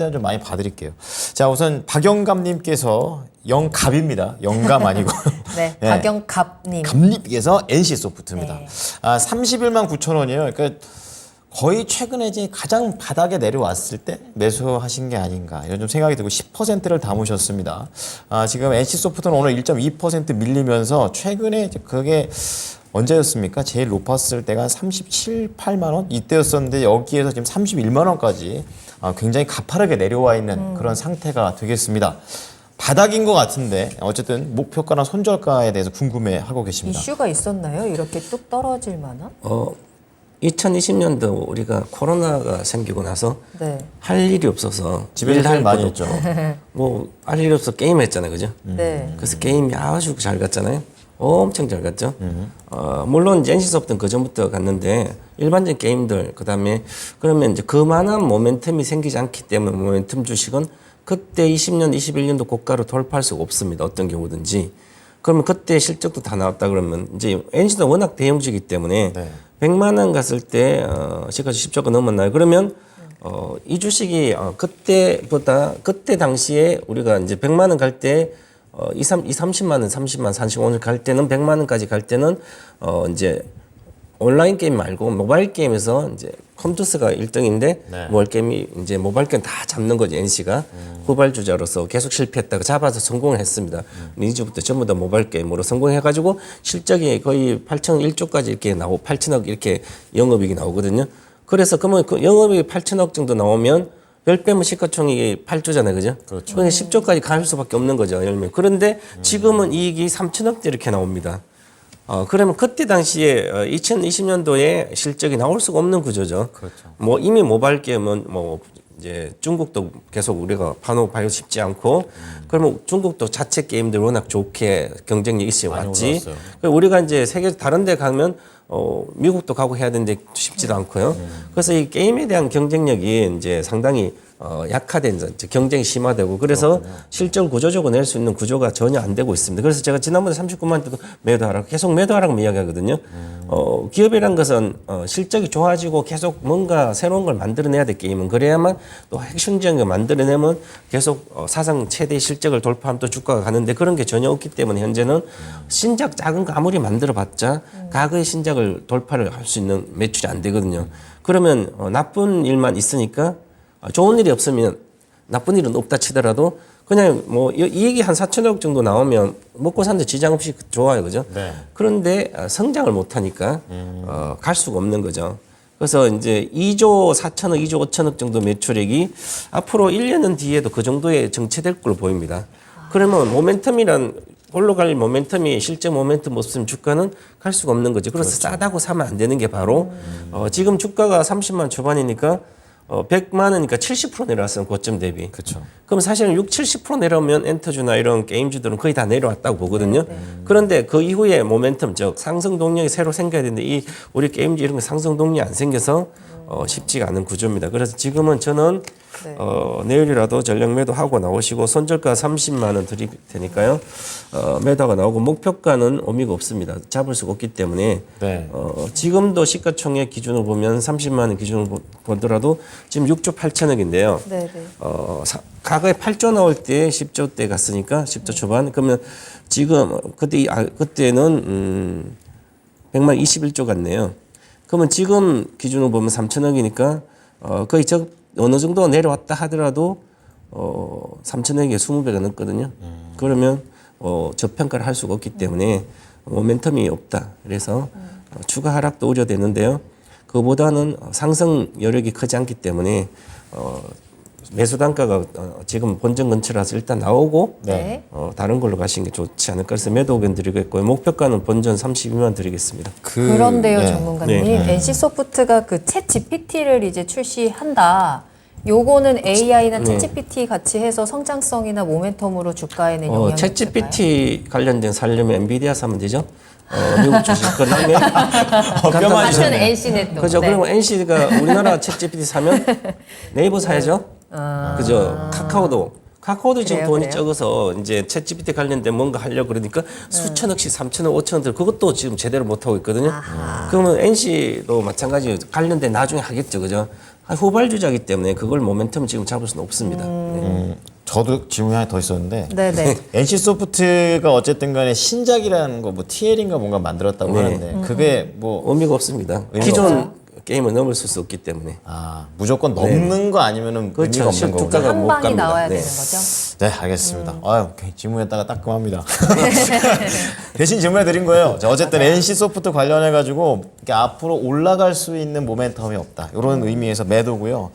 최대한 좀 많이 봐드릴게요. 자, 우선 박영감님께서 영갑입니다. 영감 아니고. 네, 네. 박영갑님. 갑님께서 NC소프트입니다. 네. 31만 9천 원이에요. 그러니까 거의 최근에 이제 가장 바닥에 내려왔을 때 매수하신 게 아닌가 이런 좀 생각이 들고 10%를 담으셨습니다. 지금 NC소프트는 오늘 1.2% 밀리면서 최근에 이제 그게 언제였습니까? 제일 높았을 때가 37, 8만 원 이때였었는데 여기에서 지금 31만 원까지 굉장히 가파르게 내려와 있는 그런 상태가 되겠습니다. 바닥인 것 같은데 어쨌든 목표가나 손절가에 대해서 궁금해하고 계십니다. 이슈가 있었나요? 이렇게 뚝 떨어질 만한? 2020년도 우리가 코로나가 생기고 나서 네. 할 일이 없어서 집에서 일 많이 했죠. 뭐 할 일이 없어서 게임 했잖아요, 그죠? 네. 그래서 게임이 아주 잘 갔잖아요. 엄청 잘 갔죠. 물론 이제 NC소프트는 그 전부터 갔는데 일반적인 게임들 그다음에 그러면 이제 그만한 모멘텀이 생기지 않기 때문에 모멘텀 주식은 그때 20년, 21년도 고가로 돌파할 수가 없습니다. 어떤 경우든지. 그러면 그때 실적도 다 나왔다 그러면 이제 NC도 워낙 대형주이기 때문에 네. 100만 원 갔을 때 시가지 10조가 넘었나요? 그러면 이 주식이 그때보다 그때 당시에 우리가 이제 100만 원 갈 때 30만 원, 30만, 35원 갈 때는 100만 원까지 갈 때는 이제 온라인 게임 말고 모바일 게임에서 이제 컴투스가 1등인데 네. 모바일 게임이 이제 모바일 게임 다 잡는 거지 NC가 후발주자로서 계속 실패했다가 잡아서 성공을 했습니다. 이제부터 전부 다 모바일 게임으로 성공해가지고 실적이 거의 8,001조까지 이렇게 나오고 8천억 이렇게 영업이익이 나오거든요. 그래서 그러면 그 영업이익이 8천억 정도 나오면 별 빼면 시가총액이 8조잖아요, 그죠? 그렇죠. 그러니까 10조까지 갈 수밖에 없는 거죠, 열면. 그런데 지금은 이익이 3천억대 이렇게 나옵니다. 그러면 그때 당시에 2020년도에 실적이 나올 수가 없는 구조죠. 그렇죠. 뭐 이미 모바일 게임은 뭐 이제 중국도 계속 우리가 봐도 쉽지 않고 그러면 중국도 자체 게임들 워낙 좋게 경쟁력이 있어 많이 왔지. 올라왔어요. 우리가 이제 세계 다른 데 가면 미국도 가고 해야 되는데 쉽지도 않고요. 그래서 이 게임에 대한 경쟁력이 이제 상당히 약화된 이제 경쟁이 심화되고 그래서 실적 구조적으로 낼 수 있는 구조가 전혀 안 되고 있습니다. 그래서 제가 지난번에 39만 때도 매도하라고 계속 매도하라고 이야기하거든요. 기업이란 것은 실적이 좋아지고 계속 뭔가 새로운 걸 만들어내야 돼 게임은 그래야만 또 핵심적인 걸 만들어내면 계속 사상 최대 실적을 돌파하면 또 주가가 가는데 그런 게 전혀 없기 때문에 현재는 신작 작은 거 아무리 만들어봤자 과거의 신작을 돌파를 할 수 있는 매출이 안 되거든요. 그러면 나쁜 일만 있으니까 좋은 일이 없으면 나쁜 일은 없다 치더라도 그냥 뭐 이익이 한 4천억 정도 나오면 먹고 사는데 지장 없이 좋아요, 그죠? 네. 그런데 성장을 못 하니까 갈 수가 없는 거죠. 그래서 이제 2조 4천억, 2조 5천억 정도 매출액이 앞으로 1년 뒤에도 그 정도에 정체될 걸로 보입니다. 그러면 모멘텀이란 올라 갈 모멘텀이 실제 모멘텀 없으면 주가는 갈 수가 없는 거죠. 그래서 싸다고 사면 안 되는 게 바로 지금 주가가 30만 초반이니까 100만 원이니까 70% 내려왔어요. 고점 대비. 그렇죠. 그럼 사실은 70% 내려오면 엔터주나 이런 게임주들은 거의 다 내려왔다고 보거든요. 그런데 그 이후에 모멘텀, 즉 상승 동력이 새로 생겨야 되는데 이 우리 게임주 이런 거 상승 동력이 안 생겨서 쉽지가 않은 구조입니다. 그래서 지금은 저는 네. 내일이라도 전력 매도하고 나오시고 손절가 30만 원 드릴 테니까요. 매도가 나오고 목표가는 의미가 없습니다. 잡을 수가 없기 때문에 네. 지금도 시가총액 기준으로 보면 30만 원 기준으로 보더라도 지금 6조 8천억인데요. 네, 네. 과거에 8조 나올 때 10조 때 갔으니까 10조 초반 그러면 지금 그때는 100만 21조 같네요. 그러면 지금 기준으로 보면 3천억이니까 거의 어느 정도 내려왔다 하더라도 3천억에 20배가 넘거든요. 그러면 저평가를 할 수가 없기 때문에 모멘텀이 없다. 그래서 추가 하락도 우려되는데요. 그보다는 상승 여력이 크지 않기 때문에 매수 단가가 지금 본전 근처라서 일단 나오고 네. 다른 걸로 가시는 게 좋지 않을까 해서 매도 의견 드리겠고요. 목표가는 본전 32만 드리겠습니다. 그런데요, 네. 전문가님. 네. NC소프트가 그 챗 GPT를 이제 출시한다. 요거는 AI나 네. 챗 GPT 같이 해서 성장성이나 모멘텀으로 주가에는 영향이 챗 있을까요? GPT 관련된 사려면 엔비디아 사면 되죠. 미국 주식 그다음에 뼈만 사실은 주셨네. NC네 또. 그죠. 네. 그러면 NC가 우리나라 챗 GPT 사면 네이버 사야죠. 그죠. 카카오도 지금 그래요, 돈이 그래요? 적어서 이제 챗 GPT 관련된 뭔가 하려고 그러니까 수천억씩 3천억, 5천억들 그것도 지금 제대로 못 하고 있거든요. 그러면 NC도 마찬가지 관련된 나중에 하겠죠, 그죠? 후발주자이기 때문에 그걸 모멘텀 지금 잡을 수는 없습니다. 네. 저도 질문이 하나 더 있었는데 네네. NC소프트가 어쨌든 간에 신작이라는 거 뭐 TL인가 뭔가 만들었다고 네. 하는데 그게 뭐 의미가 없습니다. 의미가 기존 게임을 넘을 수 없기 때문에. 무조건 넘는 거 아니면은 의미가 그렇죠. 없는 거고. 실투자가 한 못 방이 갑니다. 나와야 네. 되는 거죠. 네, 알겠습니다. 아유, 질문했다가 따끔합니다. 대신 질문해 드린 거예요. 자, 어쨌든 NC소프트 관련해 가지고 앞으로 올라갈 수 있는 모멘텀이 없다. 이런 의미에서 매도고요.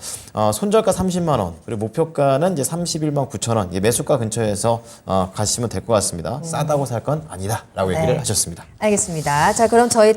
손절가 30만 원, 그리고 목표가는 이제 31만 9천 원. 매수가 근처에서 가시면 될 것 같습니다. 싸다고 살 건 아니다라고 얘기를 네. 하셨습니다. 알겠습니다. 자, 그럼 저희